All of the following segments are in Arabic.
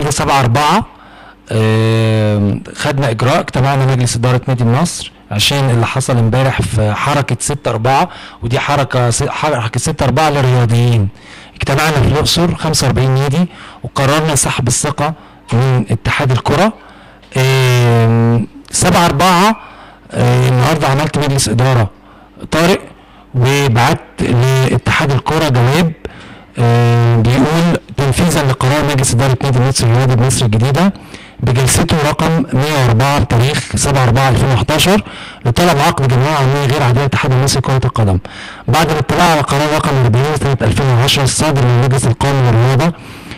النهارده 7/4 خدنا اجراء، اجتمعنا مجلس اداره نادي النصر عشان اللي حصل امبارح في حركه 6/4، ودي حركه 6/4 للرياضيين. اجتمعنا في الاقصر 45 نادي وقررنا سحب الثقه من اتحاد الكره. 7/4 النهارده عملت مجلس اداره طارئ وبعت لاتحاد الكره جواب بيقول تنفيذا لقرار مجلس اداره نادي النصر الرياضي بمصر الجديده بجلسته رقم 104 بتاريخ 7/4/2011 لطلب عقد جمعيه عموميه غير عاديه للاتحاد المصري لكره القدم، بعد الاطلاع على قرار رقم 40 سنه 2010 الصادر من المجلس القومي للرياضه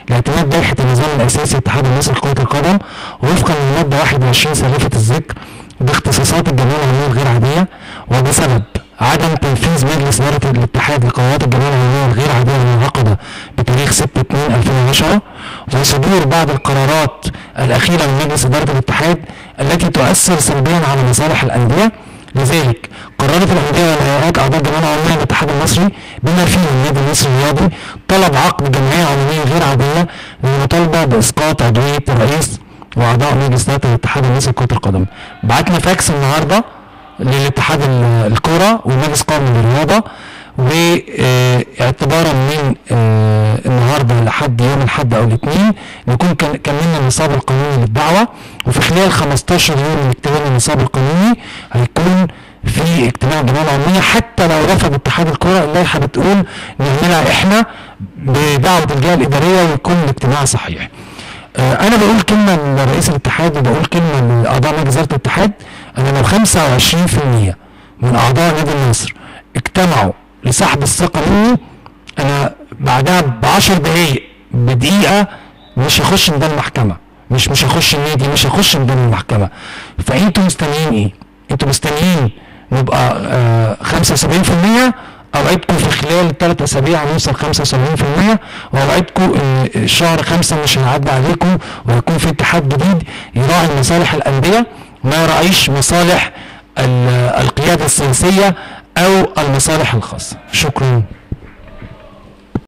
لاعتماد لائحه النظام الاساسي للاتحاد المصري لكره القدم وفقا للماده 21 سالفه الذكر باختصاصات الجمعيه العموميه الغير عاديه، وبسبب عدم تنفيذ مجلس اداره الاتحاد لقرارات الجمعيه العموميه الغير عاديه المنعقده بتاريخ 6/2/2010 وصدور بعض القرارات الاخيره من مجلس اداره الاتحاد التي تؤثر سلبيا على مصالح الانديه، لذلك قررت الانديه والهيئات اعضاء الجمعيه العموميه للاتحاد المصري بما فيه النادي المصري الرياضي طلب عقد جمعيه عموميه غير عاديه للمطالبه باسقاط عضويه الرئيس واعضاء مجلس اداره الاتحاد المصري لكره القدم. بعتنا فاكس النهارده للاتحاد الكره والمجلس القومي للرياضه، واعتبارا من النهارده لحد يوم الاحد او الاثنين نكون كملنا النصاب القانوني للدعوه، وفي خلال 15 يوم من اكتمال النصاب القانوني هيكون في اجتماع الجمعيه العموميه. حتى لو رفض اتحاد الكره اللائحه بتقول نعملها احنا بدعوه الجهه الاداريه ويكون الاجتماع صحيح. انا بقول كلمه لرئيس الاتحاد وبقول كلمه لاعضاء مجلس اداره الاتحاد، انا لو 25% من اعضاء نادي النصر اجتمعوا لسحب الثقه مني، انا بعدها ب10 دقائق بدقيقه مش هخش ميدان المحكمه، مش هخش النادي، مش هخش ميدان المحكمه. فانتوا مستنيين ايه؟ انتوا مستنيين نبقى 75%؟ اوعدكم في خلال 3 اسابيع هنوصل 75%، واوعدكم ان شهر 5 مش هيعدي عليكم وهيكون في اتحاد جديد يراعي مصالح الانديه ما يراعيش مصالح القياده السياسيه او المصالح الخاصه. شكرا.